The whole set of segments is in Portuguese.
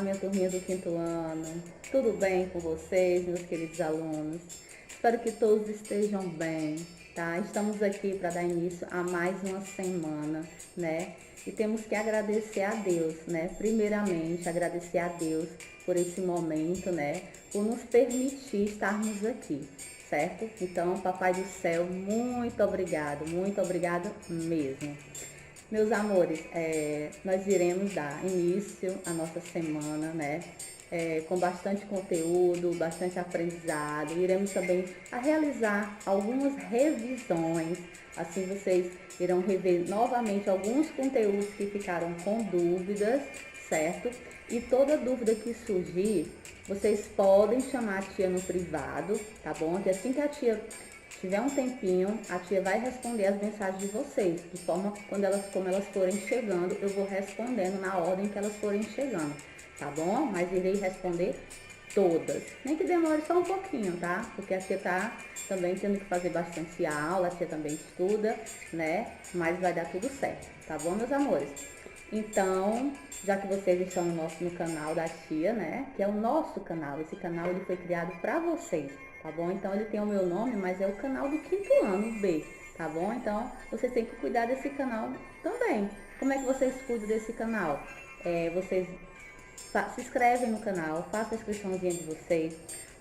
minha turminha do quinto ano? Tudo bem com vocês, meus queridos alunos? Espero que todos estejam bem, tá? Estamos aqui para dar início a mais uma semana, né? E temos que agradecer a Deus, né? Primeiramente, agradecer a Deus por esse momento, né? Por nos permitir estarmos aqui, certo? Então, Papai do Céu, muito obrigado mesmo. Meus amores, nós iremos dar início à nossa semana, né? Com bastante conteúdo, bastante aprendizado. Iremos também realizar algumas revisões. Assim vocês irão rever novamente alguns conteúdos que ficaram com dúvidas, certo? E toda dúvida que surgir, vocês podem chamar a tia no privado, tá bom? Que assim que a tia tiver um tempinho, a tia vai responder as mensagens de vocês, de forma como elas forem chegando, eu vou respondendo na ordem que elas forem chegando, tá bom? Mas irei responder todas, nem que demore só um pouquinho, tá? Porque a tia tá também tendo que fazer bastante aula, a tia também estuda, né? Mas vai dar tudo certo, tá bom, meus amores? Então, já que vocês estão no canal da tia, né? Que é o nosso canal, esse canal ele foi criado para vocês, tá bom? Então ele tem o meu nome, mas é o canal do quinto ano B, tá bom? Então vocês têm que cuidar desse canal também. Como é que vocês cuidam desse canal? Vocês se inscrevem no canal, façam a inscriçãozinha de vocês.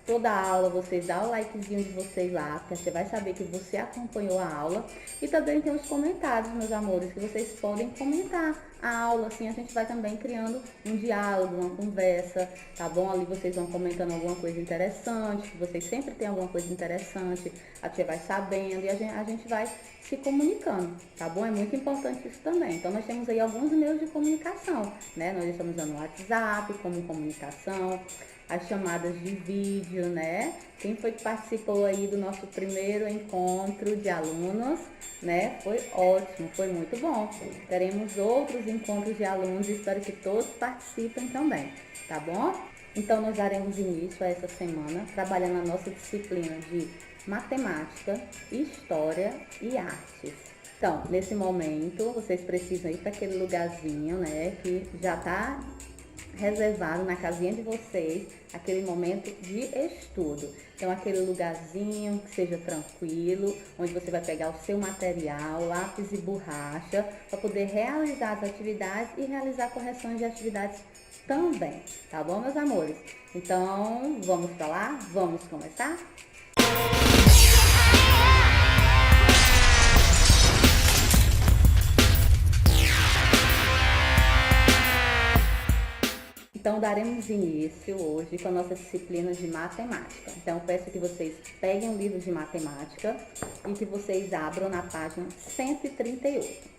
Toda aula vocês dão o likezinho de vocês lá, porque você vai saber que você acompanhou a aula. E também tem os comentários, meus amores, que vocês podem comentar a aula, assim a gente vai também criando um diálogo, uma conversa, tá bom? Ali vocês vão comentando alguma coisa interessante, que vocês sempre têm alguma coisa interessante, a tia vai sabendo e a gente vai se comunicando, tá bom? É muito importante isso também. Então nós temos aí alguns meios de comunicação, né? Nós estamos usando o WhatsApp como comunicação, as chamadas de vídeo, né? Quem foi que participou aí do nosso primeiro encontro de alunos, né? Foi ótimo, foi muito bom. Teremos outros encontros de alunos e espero que todos participem também, tá bom? Então nós daremos início a essa semana trabalhando a nossa disciplina de matemática, história e artes. Então, nesse momento, vocês precisam ir para aquele lugarzinho, né? Que já tá reservado na casinha de vocês, aquele momento de estudo. Então, aquele lugarzinho que seja tranquilo, onde você vai pegar o seu material, lápis e borracha, para poder realizar as atividades e realizar correções de atividades também, tá bom, meus amores? Então, vamos para lá? Vamos começar? Então, daremos início hoje com a nossa disciplina de matemática. Então, peço que vocês peguem um livro de matemática e que vocês abram na página 138.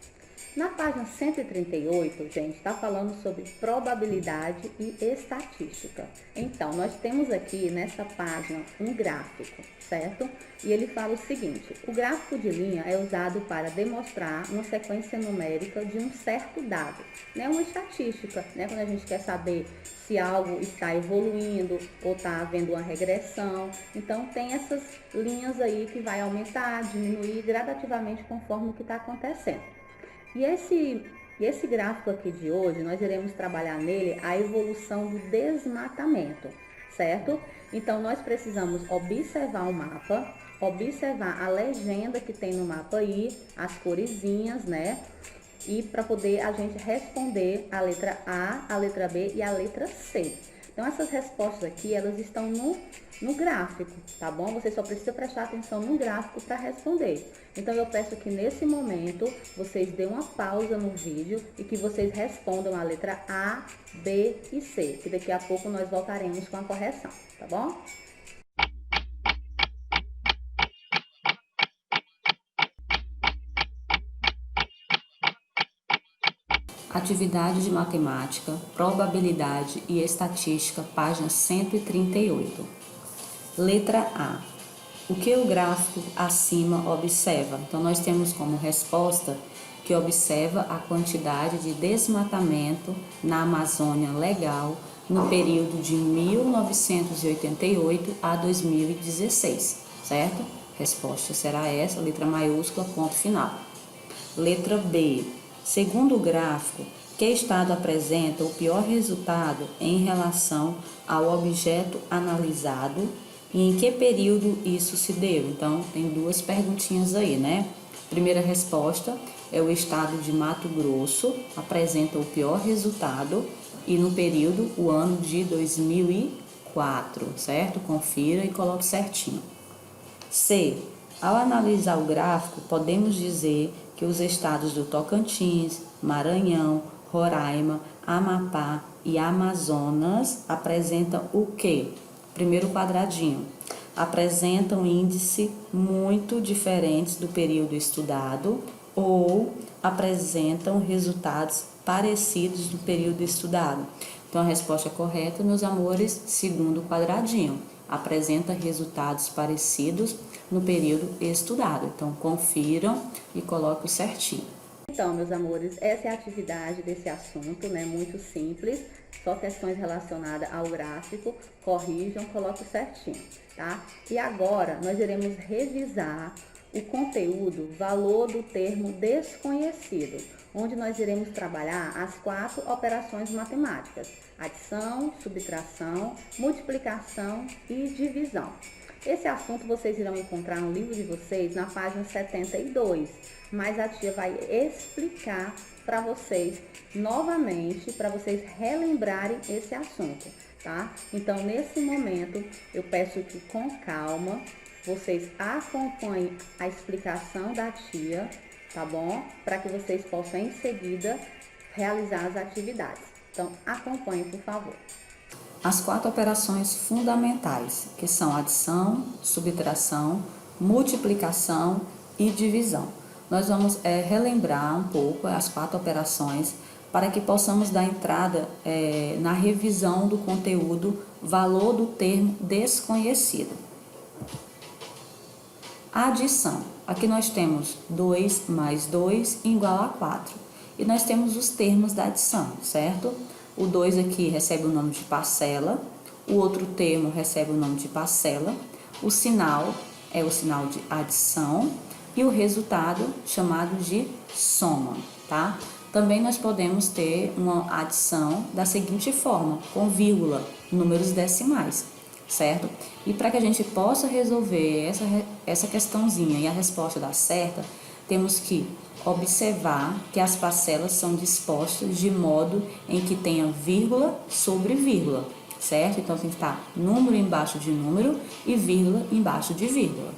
Na página 138, gente, está falando sobre probabilidade e estatística. Então, nós temos aqui nessa página um gráfico, certo? E ele fala o seguinte: o gráfico de linha é usado para demonstrar uma sequência numérica de um certo dado, né? Uma estatística, né? Quando a gente quer saber se algo está evoluindo ou está havendo uma regressão. Então, tem essas linhas aí que vai aumentar, diminuir gradativamente conforme o que está acontecendo. E esse gráfico aqui de hoje, nós iremos trabalhar nele a evolução do desmatamento, certo? Então, nós precisamos observar o mapa, observar a legenda que tem no mapa aí, as coresinhas, né? E para poder a gente responder a letra A, a letra B e a letra C. Então, essas respostas aqui, elas estão no gráfico, tá bom? Você só precisa prestar atenção no gráfico para responder. Então, eu peço que nesse momento, vocês dêem uma pausa no vídeo e que vocês respondam a letra A, B e C, que daqui a pouco nós voltaremos com a correção, tá bom? Atividade de matemática, probabilidade e estatística, página 138. Letra A. O que o gráfico acima observa? Então, nós temos como resposta que observa a quantidade de desmatamento na Amazônia Legal no período de 1988 a 2016, certo? Resposta será essa, letra maiúscula, ponto final. Letra B. Segundo o gráfico, Que estado apresenta o pior resultado em relação ao objeto analisado e em que período isso se deu? Então, tem duas perguntinhas aí, né? Primeira resposta é o estado de Mato Grosso, apresenta o pior resultado e no período, o ano de 2004, certo? Confira e coloque certinho. C. Ao analisar o gráfico, podemos dizer que os estados do Tocantins, Maranhão, Roraima, Amapá e Amazonas apresentam o quê? Primeiro quadradinho. Apresentam índice muito diferentes do período estudado ou apresentam resultados parecidos do período estudado. Então, a resposta correta, meus amores, segundo quadradinho. Apresenta resultados parecidos no período estudado. Então, confiram e coloquem certinho. Então, meus amores, essa é a atividade desse assunto, né? Muito simples, só questões relacionadas ao gráfico, corrijam, coloquem certinho, tá? E agora, nós iremos revisar o conteúdo, valor do termo desconhecido, onde nós iremos trabalhar as 4 operações matemáticas: adição, subtração, multiplicação e divisão. Esse assunto vocês irão encontrar no livro de vocês na página 72, mas a tia vai explicar para vocês novamente, para vocês relembrarem esse assunto, tá? Então, nesse momento, eu peço que com calma vocês acompanhem a explicação da tia, tá bom? Para que vocês possam em seguida realizar as atividades. Então, acompanhem, por favor. As 4 operações fundamentais, que são adição, subtração, multiplicação e divisão. Nós vamos relembrar um pouco as 4 operações para que possamos dar entrada na revisão do conteúdo valor do termo desconhecido. Adição. Aqui nós temos 2 mais 2 igual a 4. E nós temos os termos da adição, certo? O 2 aqui recebe o nome de parcela, o outro termo recebe o nome de parcela, o sinal é o sinal de adição e o resultado chamado de soma, tá? Também nós podemos ter uma adição da seguinte forma, com vírgula, números decimais, certo? E para que a gente possa resolver essa questãozinha e a resposta dar certa, temos que observar que as parcelas são dispostas de modo em que tenha vírgula sobre vírgula, certo? Então, tem que estar número embaixo de número e vírgula embaixo de vírgula.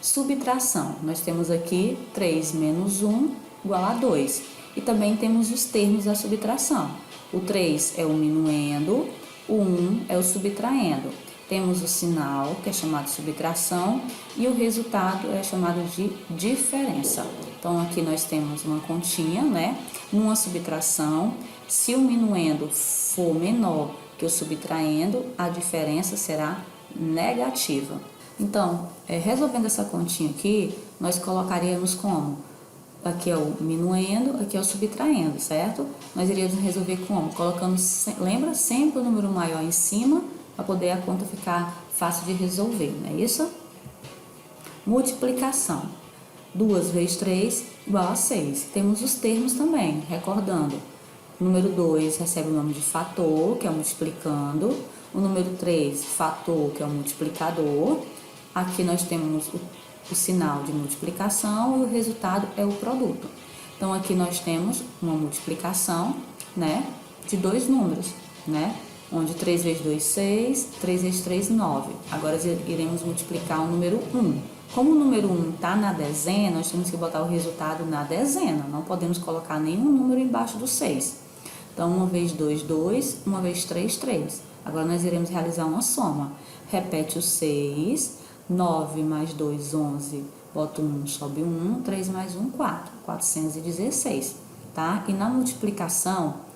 Subtração. Nós temos aqui 3 menos 1 igual a 2. E também temos os termos da subtração. O 3 é o minuendo, o 1 é o subtraindo. Temos o sinal, que é chamado de subtração, e o resultado é chamado de diferença. Então, aqui nós temos uma continha, né? Numa subtração, se o minuendo for menor que o subtraendo, a diferença será negativa. Então, resolvendo essa continha aqui, nós colocaríamos como? Aqui é o minuendo, aqui é o subtraindo, certo? Nós iríamos resolver como? Colocando, lembra, sempre o número maior em cima, para poder a conta ficar fácil de resolver, não é isso? Multiplicação. 2 vezes 3 igual a 6. Temos os termos também, recordando. O número 2 recebe o nome de fator, que é o multiplicando. O número 3, fator, que é o multiplicador. Aqui nós temos o sinal de multiplicação e o resultado é o produto. Então, aqui nós temos uma multiplicação, né, de 2 números, né? Onde 3 vezes 2, 6, 3 vezes 3, 9. Agora iremos multiplicar o número 1. Como o número 1 está na dezena, nós temos que botar o resultado na dezena. Não podemos colocar nenhum número embaixo do 6. Então, 1 vezes 2, 2. 1 vezes 3, 3. Agora nós iremos realizar uma soma. Repete o 6. 9 mais 2, 11. Bota 1, sobe 1. 3 mais 1, 4. 416, tá? E na multiplicação,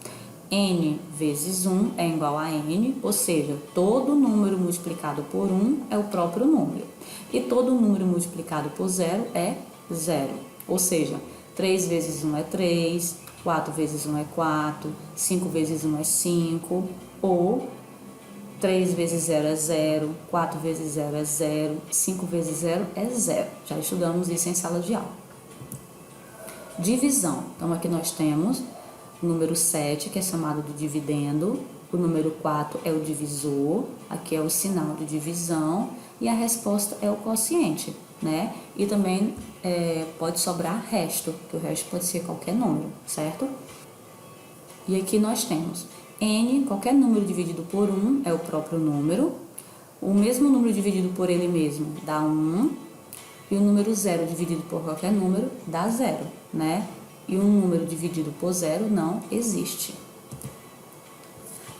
n vezes 1 é igual a n, ou seja, todo número multiplicado por 1 é o próprio número. E todo número multiplicado por 0 é 0. Ou seja, 3 vezes 1 é 3, 4 vezes 1 é 4, 5 vezes 1 é 5, ou 3 vezes 0 é 0, 4 vezes 0 é 0, 5 vezes 0 é 0. Já estudamos isso em sala de aula. Divisão. Então, aqui nós temos o número 7, que é chamado de dividendo. O número 4 é o divisor. Aqui é o sinal de divisão. E a resposta é o quociente, né? E também pode sobrar resto, que o resto pode ser qualquer número, certo? E aqui nós temos n, qualquer número dividido por 1 é o próprio número. O mesmo número dividido por ele mesmo dá 1. E o número 0 dividido por qualquer número dá 0, né? E um número dividido por 0 não existe.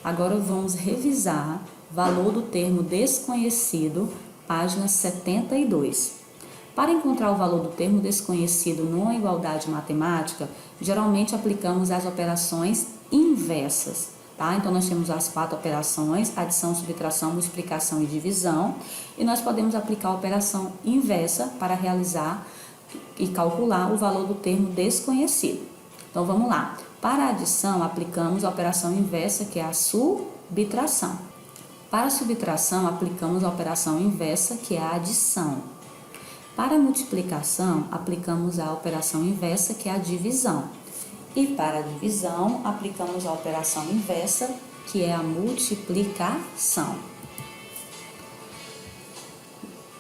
Agora vamos revisar valor do termo desconhecido, página 72. Para encontrar o valor do termo desconhecido numa igualdade matemática, geralmente aplicamos as operações inversas, tá? Então, nós temos as 4 operações: adição, subtração, multiplicação e divisão, e nós podemos aplicar a operação inversa para realizar e calcular o valor do termo desconhecido. Então, vamos lá. Para a adição, aplicamos a operação inversa, que é a subtração. Para a subtração, aplicamos a operação inversa, que é a adição. Para a multiplicação, aplicamos a operação inversa, que é a divisão. E para a divisão, aplicamos a operação inversa, que é a multiplicação.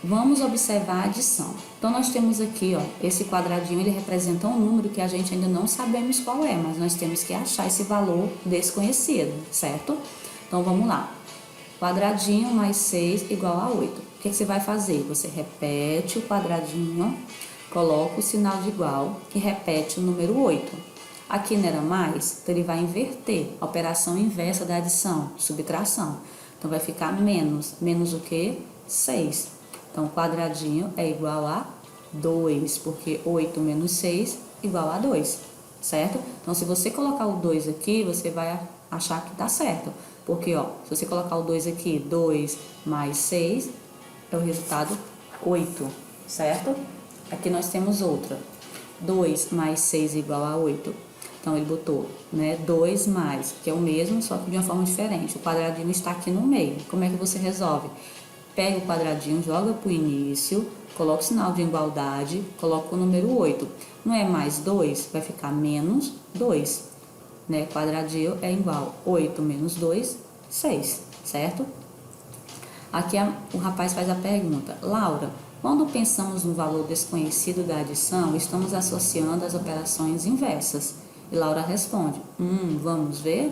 Vamos observar a adição. Então, nós temos aqui, esse quadradinho, ele representa um número que a gente ainda não sabemos qual é, mas nós temos que achar esse valor desconhecido, certo? Então, vamos lá. Quadradinho mais 6 igual a 8. O que você vai fazer? Você repete o quadradinho, coloca o sinal de igual e repete o número 8. Aqui não era mais, então ele vai inverter a operação inversa da adição, subtração. Então, vai ficar menos. Menos o quê? 6. Então, o quadradinho é igual a 2, porque 8 menos 6 igual a 2, certo? Então, se você colocar o 2 aqui, você vai achar que tá certo. Porque, se você colocar o 2 aqui, 2 mais 6 é o resultado 8, certo? Aqui nós temos outra. 2 mais 6 igual a 8. Então, ele botou, 2 mais, que é o mesmo, só que de uma forma diferente. O quadradinho está aqui no meio. Como é que você resolve? Pega o quadradinho, joga para o início, coloca o sinal de igualdade, coloca o número 8. Não é mais 2, vai ficar menos 2. Quadradinho é igual a 8 menos 2, 6, certo? Aqui o rapaz faz a pergunta: Laura, quando pensamos no valor desconhecido da adição, estamos associando as operações inversas. E Laura responde: vamos ver?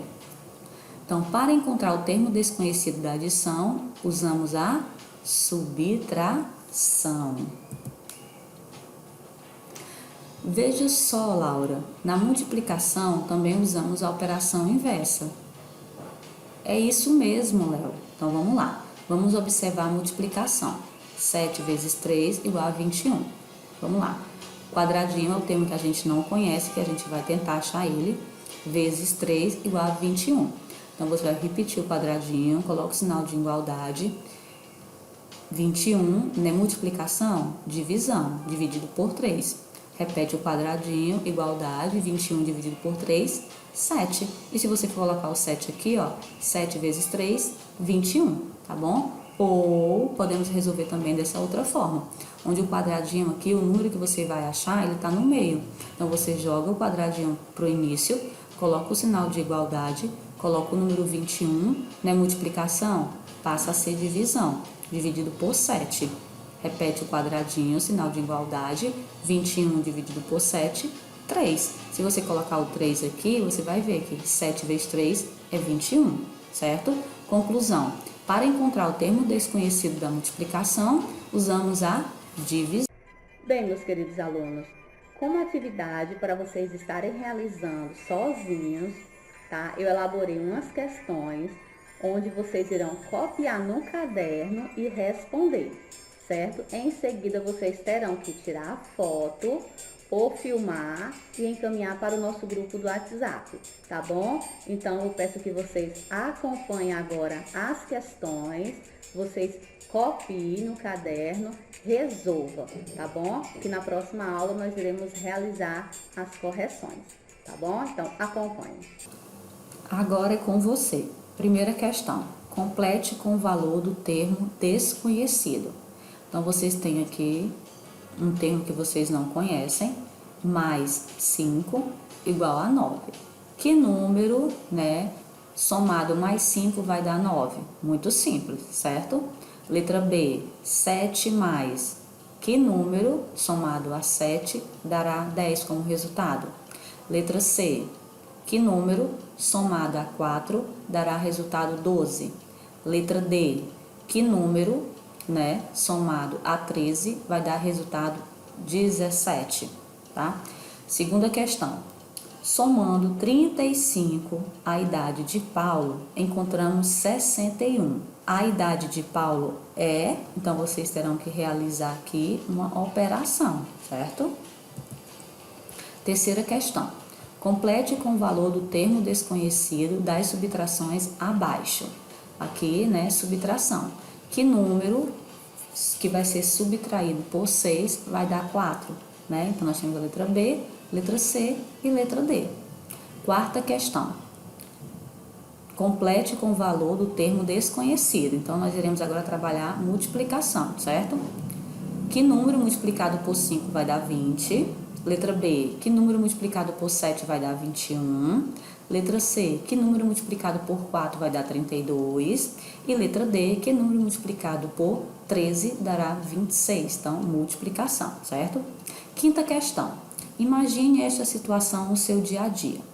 Então, para encontrar o termo desconhecido da adição, usamos a subtração. Veja só, Laura, na multiplicação também usamos a operação inversa. É isso mesmo, Léo. Então, vamos lá. Vamos observar a multiplicação. 7 vezes 3 igual a 21. Vamos lá. Quadradinho é o termo que a gente não conhece, que a gente vai tentar achar ele. Vezes 3 igual a 21. Então, você vai repetir o quadradinho, coloca o sinal de igualdade. 21, multiplicação, divisão, dividido por 3. Repete o quadradinho, igualdade, 21 dividido por 3, 7. E se você for colocar o 7 aqui, 7 vezes 3, 21, tá bom? Ou podemos resolver também dessa outra forma, onde o quadradinho aqui, o número que você vai achar, ele está no meio. Então, você joga o quadradinho para o início, coloca o sinal de igualdade, coloca o número 21, multiplicação, passa a ser divisão, dividido por 7. Repete o quadradinho, sinal de igualdade, 21 dividido por 7, 3. Se você colocar o 3 aqui, você vai ver que 7 vezes 3 é 21, certo? Conclusão: para encontrar o termo desconhecido da multiplicação, usamos a divisão. Bem, meus queridos alunos, como atividade para vocês estarem realizando sozinhos, tá? Eu elaborei umas questões onde vocês irão copiar no caderno e responder, certo? Em seguida, vocês terão que tirar a foto ou filmar e encaminhar para o nosso grupo do WhatsApp, tá bom? Então, eu peço que vocês acompanhem agora as questões, vocês copiem no caderno, resolvam, tá bom? Que na próxima aula nós iremos realizar as correções, tá bom? Então, acompanhe. Agora é com você. Primeira questão: complete com o valor do termo desconhecido. Então, vocês têm aqui um termo que vocês não conhecem mais 5 igual a 9. Que número, né, somado mais 5 vai dar 9? Muito simples, certo? Letra B, 7 mais que número somado a 7 dará 10 como resultado? Letra C, que número somado a 4 dará resultado 12? Letra D, que número, né, somado a 13 vai dar resultado 17, tá? Segunda questão. Somando 35 à idade de Paulo, encontramos 61. A idade de Paulo então vocês terão que realizar aqui uma operação, certo? Terceira questão. Complete com o valor do termo desconhecido das subtrações abaixo. Aqui, né, subtração. Que número que vai ser subtraído por 6 vai dar 4, né? Então, nós temos a letra B, letra C e letra D. Quarta questão. Complete com o valor do termo desconhecido. Então, nós iremos agora trabalhar multiplicação, certo? Que número multiplicado por 5 vai dar 20? Letra B, que número multiplicado por 7 vai dar 21? Letra C, que número multiplicado por 4 vai dar 32? E letra D, que número multiplicado por 13 dará 26? Então, multiplicação, certo? Quinta questão. Imagine esta situação no seu dia a dia.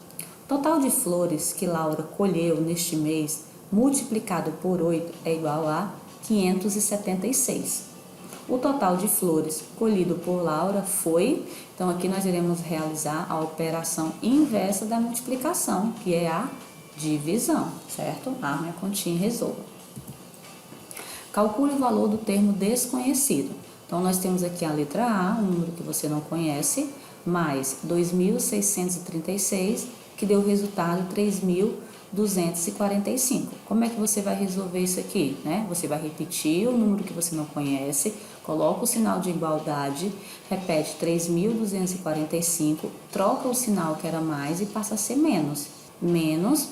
Total de flores que Laura colheu neste mês, multiplicado por 8, é igual a 576. O total de flores colhido por Laura foi... Então, aqui nós iremos realizar a operação inversa da multiplicação, que é a divisão, certo? Arme a continha e resolva. Calcule o valor do termo desconhecido. Então, nós temos aqui a letra A, um número que você não conhece, mais 2.636, que deu o resultado 3.245. Como é que você vai resolver isso aqui, né? Você vai repetir o número que você não conhece, coloca o sinal de igualdade, repete 3.245, troca o sinal que era mais e passa a ser menos. Menos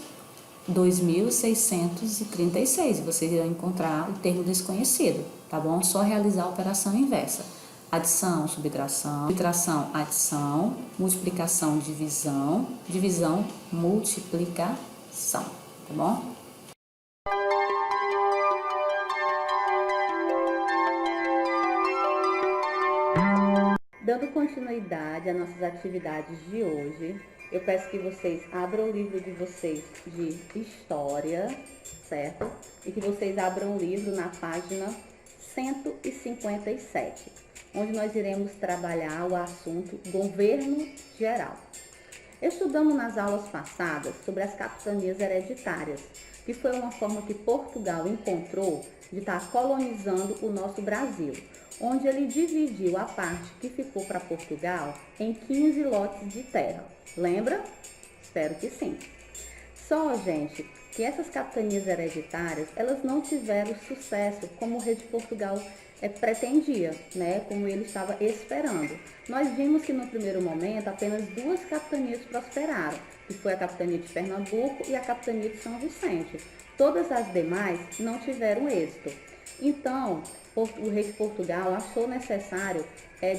2.636. Vocês irão encontrar o termo desconhecido, tá bom? Só realizar a operação inversa. Adição, subtração, adição, multiplicação, divisão, divisão, multiplicação, tá bom? Dando continuidade às nossas atividades de hoje, eu peço que vocês abram o livro de vocês de História, certo? E que vocês abram o livro na página 157, onde nós iremos trabalhar o assunto Governo Geral. Estudamos nas aulas passadas sobre as capitanias hereditárias, que foi uma forma que Portugal encontrou de estar colonizando o nosso Brasil, onde ele dividiu a parte que ficou para Portugal em 15 lotes de terra. Lembra? Espero que sim. Só, gente, que essas capitanias hereditárias, elas não tiveram sucesso como o rei de Portugal pretendia, né? Como ele estava esperando. Nós vimos que no primeiro momento apenas 2 capitanias prosperaram, que foi a capitania de Pernambuco e a capitania de São Vicente. Todas as demais não tiveram êxito. Então, o rei de Portugal achou necessário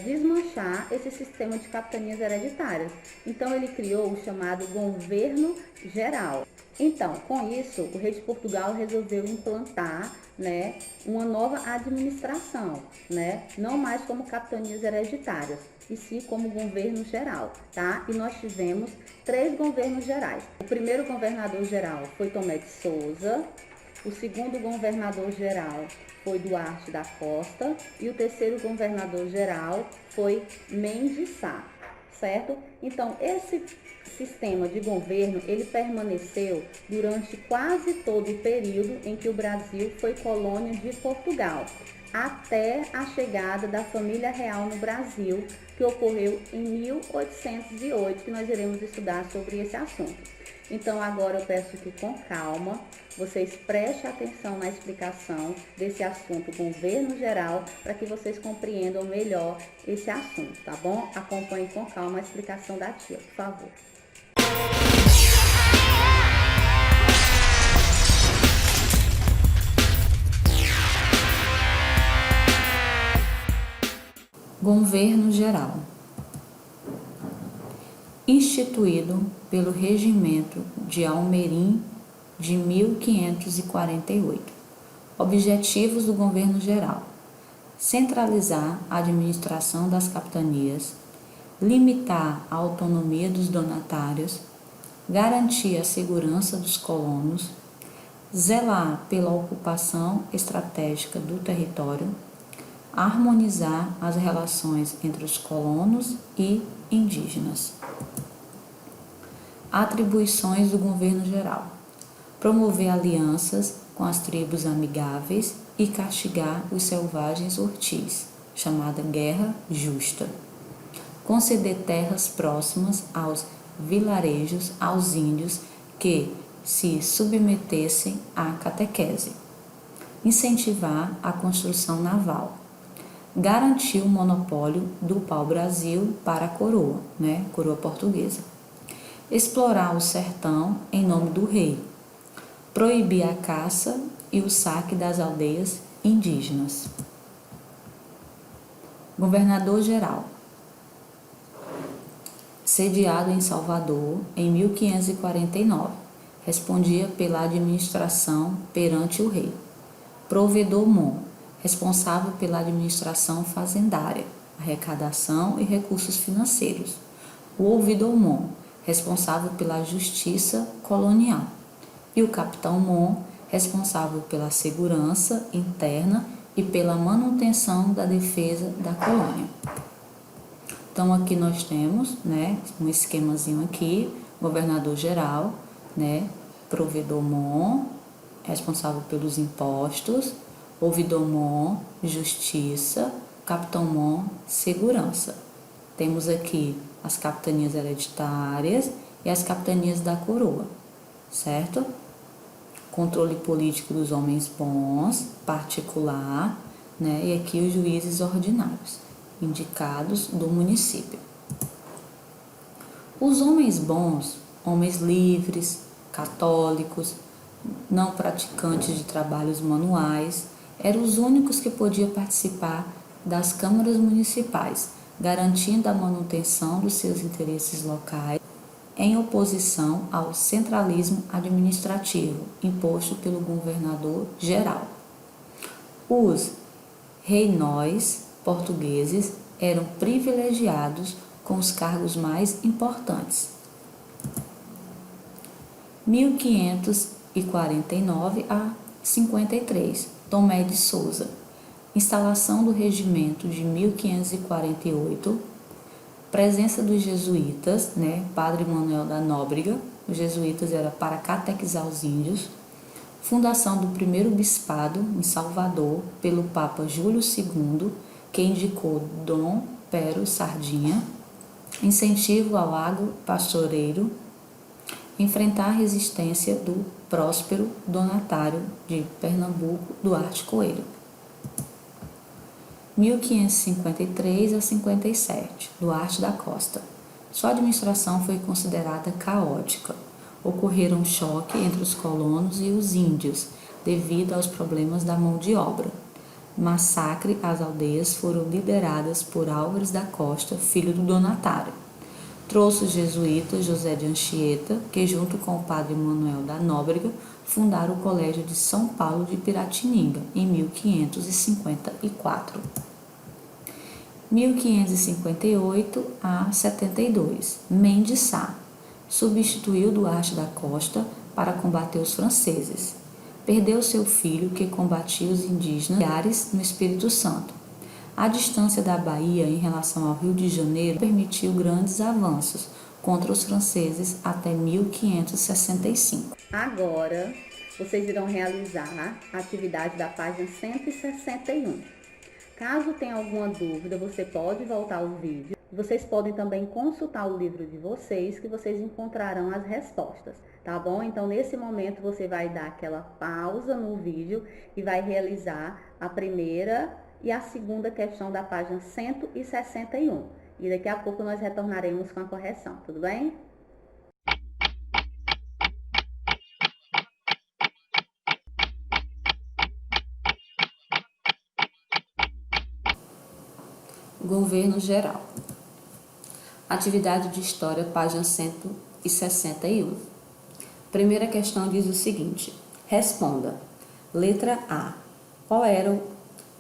desmanchar esse sistema de capitanias hereditárias. Então, ele criou o chamado Governo Geral. Então, com isso, o rei de Portugal resolveu implantar, né, uma nova administração, né, não mais como capitanias hereditárias, e sim como governo geral, tá? E nós tivemos 3 governos gerais. O primeiro governador geral foi Tomé de Souza, o segundo governador geral foi Duarte da Costa e o terceiro governador geral foi Mendes Sá, certo? Então, esse sistema de governo, ele permaneceu durante quase todo o período em que o Brasil foi colônia de Portugal, até a chegada da família real no Brasil, que ocorreu em 1808, que nós iremos estudar sobre esse assunto. Então, agora eu peço que com calma vocês prestem atenção na explicação desse assunto governo geral, para que vocês compreendam melhor esse assunto, tá bom? Acompanhe com calma a explicação da tia, por favor. Governo geral. instituído pelo Regimento de Almerim de 1548. Objetivos do Governo Geral: centralizar a administração das capitanias, limitar a autonomia dos donatários, garantir a segurança dos colonos, zelar pela ocupação estratégica do território, harmonizar as relações entre os colonos e indígenas. Atribuições do Governo Geral: promover alianças com as tribos amigáveis e castigar os selvagens ortis, chamada guerra justa. Conceder terras próximas aos vilarejos aos índios que se submetessem à catequese. Incentivar a construção naval. Garantir o monopólio do pau-brasil para a coroa, coroa portuguesa. Explorar o sertão em nome do rei. Proibir a caça e o saque das aldeias indígenas. Governador-geral. Sediado em Salvador em 1549, respondia pela administração perante o rei. Provedor-mon, responsável pela administração fazendária, arrecadação e recursos financeiros. O ouvidor-mon, responsável pela justiça colonial. E o capitão-mon, responsável pela segurança interna e pela manutenção da defesa da colônia. Então aqui nós temos, um esquemazinho aqui: governador-geral, provedor-mon, responsável pelos impostos, ouvidor-mon, justiça, capitão-mon, segurança. Temos aqui as capitanias hereditárias e as capitanias da coroa, certo? Controle político dos homens bons, particular, e aqui os juízes ordinários, indicados do município. Os homens bons, homens livres, católicos, não praticantes de trabalhos manuais, eram os únicos que podiam participar das câmaras municipais, garantindo a manutenção dos seus interesses locais, em oposição ao centralismo administrativo imposto pelo governador-geral. Os reinóis portugueses eram privilegiados com os cargos mais importantes. 1549 a 53, Tomé de Souza. Instalação do regimento de 1548, presença dos jesuítas, Padre Manuel da Nóbrega. Os jesuítas era para catequizar os índios. Fundação do primeiro bispado em Salvador pelo Papa Júlio II, que indicou Dom Pero Sardinha. Incentivo ao agro pastoreiro. Enfrentar a resistência do próspero donatário de Pernambuco, Duarte Coelho. 1553 a 57, Duarte da Costa. Sua administração foi considerada caótica. Ocorreram choque entre os colonos e os índios, devido aos problemas da mão de obra. Massacre às aldeias foram lideradas por Álvares da Costa, filho do donatário. Trouxe os jesuítas José de Anchieta, que junto com o padre Manuel da Nóbrega, fundaram o Colégio de São Paulo de Piratininga, em 1554. 1558 a 72, Mendes Sá. Substituiu Duarte da Costa para combater os franceses. Perdeu seu filho, que combatia os indígenas no Espírito Santo. A distância da Bahia em relação ao Rio de Janeiro permitiu grandes avanços contra os franceses até 1565. Agora, vocês irão realizar a atividade da página 161. Caso tenha alguma dúvida, você pode voltar ao vídeo. Vocês podem também consultar o livro de vocês, que vocês encontrarão as respostas, tá bom? Então, nesse momento, você vai dar aquela pausa no vídeo e vai realizar a primeira e a segunda questão da página 161. E daqui a pouco nós retornaremos com a correção, tudo bem? Governo geral. Atividade de História, página 161. Primeira questão diz o seguinte: responda. Letra A. Qual era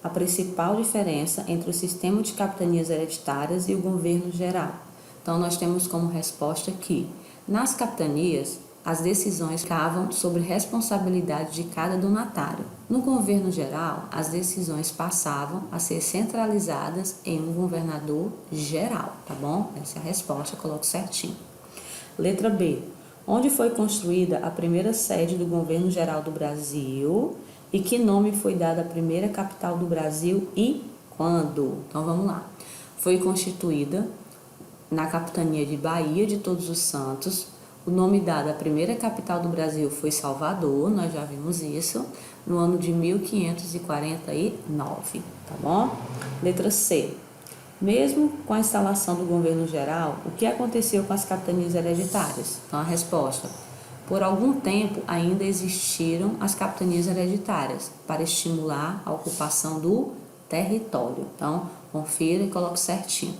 a principal diferença entre o sistema de capitanias hereditárias e o governo geral? Então, nós temos como resposta que, nas capitanias, as decisões ficavam sobre responsabilidade de cada donatário. No governo geral, as decisões passavam a ser centralizadas em um governador geral, tá bom? Essa é a resposta, coloco certinho. Letra B. Onde foi construída a primeira sede do governo geral do Brasil e que nome foi dado à primeira capital do Brasil e quando? Então, vamos lá. Foi constituída na capitania de Bahia de Todos os Santos. O nome dado à primeira capital do Brasil foi Salvador, nós já vimos isso, no ano de 1549, tá bom? Letra C. Mesmo com a instalação do governo geral, o que aconteceu com as capitanias hereditárias? Então, a resposta: por algum tempo ainda existiram as capitanias hereditárias para estimular a ocupação do território. Então, confira e coloque certinho.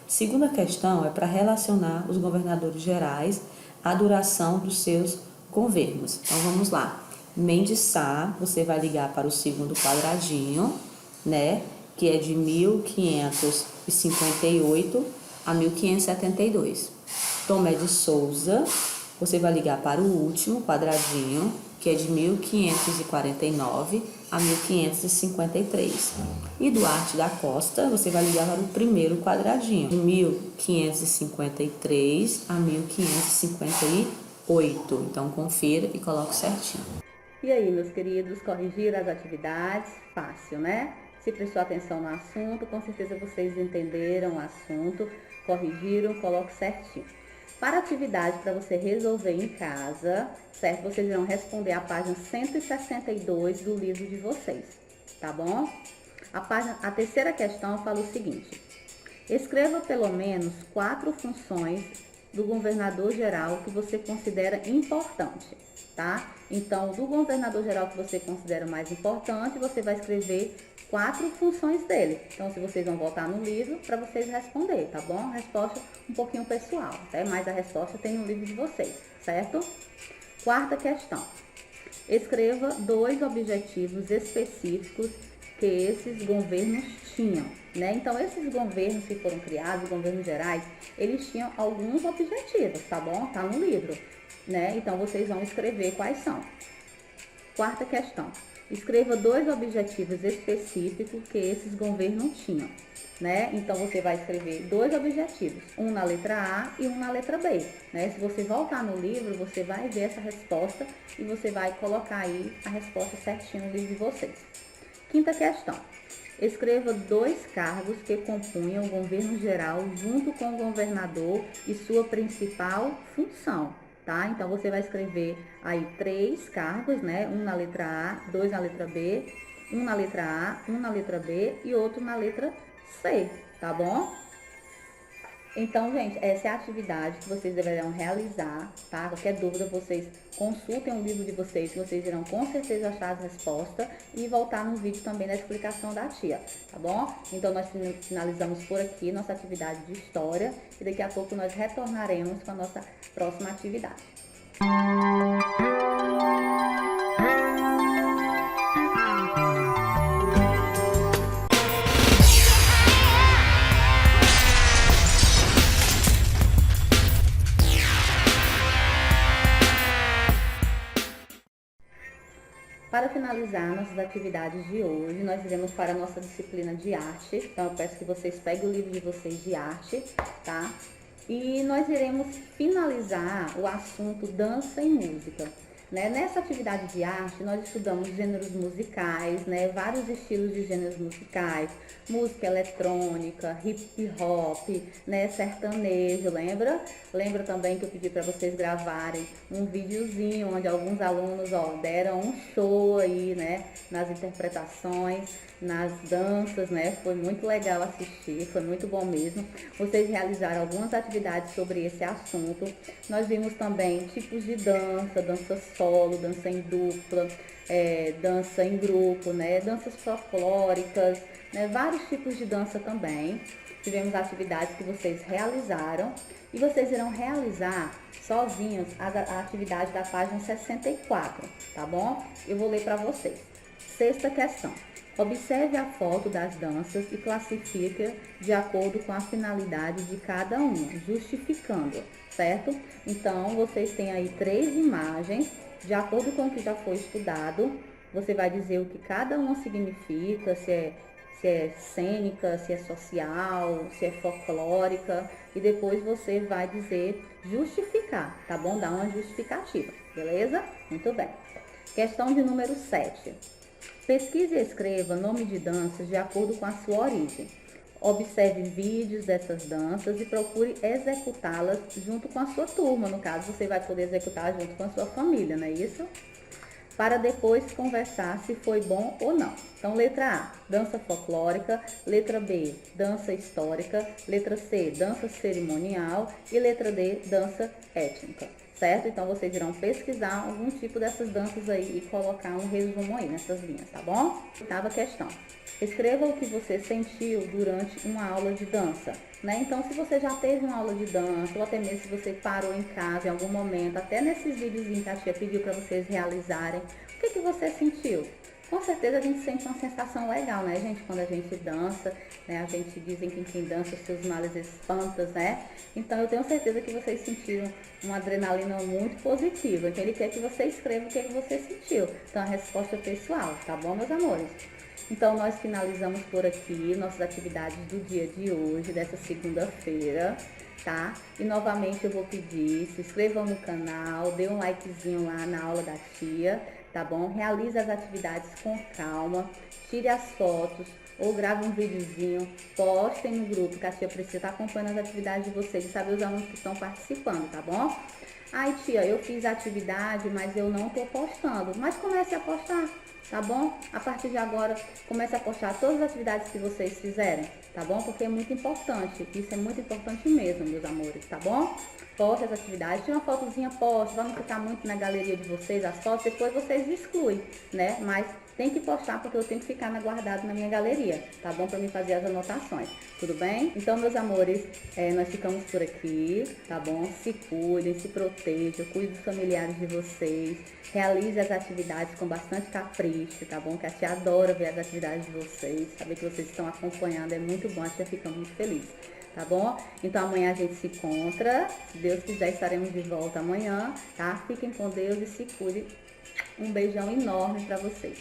Segunda questão é para relacionar os governadores gerais à duração dos seus governos. Então, vamos lá. Mendes Sá, você vai ligar para o segundo quadradinho, né? Que é de 1558 a 1572. Tomé de Souza, você vai ligar para o último quadradinho, que é de 1549 a 1553. E Duarte da Costa, você vai ligar para o primeiro quadradinho, de 1553 a 1558. Então, confira e coloque certinho. E aí, meus queridos, corrigiram as atividades? Fácil, né? Se prestou atenção no assunto, com certeza vocês entenderam o assunto, corrigiram, coloque certinho. Para a atividade para você resolver em casa, certo? Vocês irão responder a página 162 do livro de vocês, tá bom? A terceira questão fala o seguinte: escreva pelo menos 4 funções do governador geral que você considera importante, tá? Então, do governador geral que você considera mais importante, você vai escrever 4 funções dele. Então, se vocês vão voltar no livro para vocês responder, tá bom? Resposta um pouquinho pessoal, tá? Mas a resposta tem no livro de vocês, certo? Quarta questão. Escreva 2 objetivos específicos que esses governos tinham, né? Então, esses governos que foram criados, governos gerais, eles tinham alguns objetivos, tá bom? Tá no livro, né? Então, vocês vão escrever quais são. Quarta questão. Escreva 2 objetivos específicos que esses governos tinham, né? Então, você vai escrever 2 objetivos, um na letra A e um na letra B, né? Se você voltar no livro, você vai ver essa resposta e você vai colocar aí a resposta certinho no livro de vocês. Quinta questão. Escreva 2 cargos que compunham o governo geral junto com o governador e sua principal função, tá? Então, você vai escrever aí 3 cargos, né? Um na letra A, 2 na letra B, um na letra A, um na letra B e outro na letra C, tá bom? Então, gente, essa é a atividade que vocês deverão realizar, tá? Qualquer dúvida, vocês consultem o livro de vocês, que vocês irão com certeza achar as respostas e voltar no vídeo também da explicação da tia, tá bom? Então, nós finalizamos por aqui nossa atividade de história e daqui a pouco nós retornaremos com a nossa próxima atividade. Para finalizar nossas atividades de hoje, nós iremos para a nossa disciplina de arte. Então, eu peço que vocês peguem o livro de vocês de arte, tá? E nós iremos finalizar o assunto dança e música, né? Nessa atividade de arte, nós estudamos gêneros musicais, né? Vários estilos de gêneros musicais, música eletrônica, hip hop, né? Sertanejo, lembra? Lembra também que eu pedi para vocês gravarem um videozinho onde alguns alunos, ó, deram um show aí, né? Nas interpretações, nas danças, né? Foi muito legal assistir, foi muito bom mesmo. Vocês realizaram algumas atividades sobre esse assunto. Nós vimos também tipos de dança, dança solo, dança em dupla, dança em grupo, né? Danças folclóricas, né? Vários tipos de dança também. Tivemos atividades que vocês realizaram e vocês irão realizar sozinhos a atividade da página 64, tá bom? Eu vou ler para vocês. Sexta questão. Observe a foto das danças e classifique de acordo com a finalidade de cada uma, justificando, certo? Então, vocês têm aí 3 imagens, de acordo com o que já foi estudado, você vai dizer o que cada uma significa, se é cênica, se é social, se é folclórica, e depois você vai dizer justificar, tá bom? Dá uma justificativa, beleza? Muito bem. Questão de número 7. Pesquise e escreva nome de danças de acordo com a sua origem. Observe vídeos dessas danças e procure executá-las junto com a sua turma. No caso, você vai poder executar junto com a sua família, não é isso? Para depois conversar se foi bom ou não. Então, letra A, dança folclórica. Letra B, dança histórica. Letra C, dança cerimonial. E letra D, dança étnica. Certo? Então, vocês irão pesquisar algum tipo dessas danças aí e colocar um resumo aí nessas linhas, tá bom? Oitava questão. Escreva o que você sentiu durante uma aula de dança, né? Então, se você já teve uma aula de dança, ou até mesmo se você parou em casa em algum momento, até nesses videozinhos que a tia pediu para vocês realizarem, o que você sentiu? Com certeza a gente sente uma sensação legal, né, gente? Quando a gente dança, né? A gente dizem que quem dança seus males espantas, né? Então, eu tenho certeza que vocês sentiram uma adrenalina muito positiva. Então, ele quer que você escreva o que você sentiu. Então, a resposta é pessoal, tá bom, meus amores? Então, nós finalizamos por aqui nossas atividades do dia de hoje, dessa segunda-feira, tá? E novamente eu vou pedir, se inscrevam no canal, dê um likezinho lá na aula da tia, tá bom? Realize as atividades com calma, tire as fotos ou grave um videozinho, postem no grupo, que a tia precisa estar acompanhando as atividades de vocês e saber os alunos que estão participando, tá bom? Ai, tia, eu fiz a atividade, mas eu não tô postando. Mas comece a postar, tá bom? A partir de agora, comece a postar todas as atividades que vocês fizerem, tá bom? Porque é muito importante, isso é muito importante mesmo, meus amores, tá bom? Poste as atividades, tira uma fotozinha, poste, vai não ficar muito na galeria de vocês as fotos, depois vocês excluem, né? Mas tem que postar porque eu tenho que ficar guardado na minha galeria, tá bom? Para me fazer as anotações, tudo bem? Então, meus amores, nós ficamos por aqui, tá bom? Se cuidem, se protejam, cuidem dos familiares de vocês, realize as atividades com bastante capricho, tá bom? Que a tia adora ver as atividades de vocês, saber que vocês estão acompanhando é muito bom, a tia fica muito feliz. Tá bom? Então amanhã a gente se encontra. Se Deus quiser, estaremos de volta amanhã, tá? Fiquem com Deus e se cuidem. Um beijão enorme pra vocês.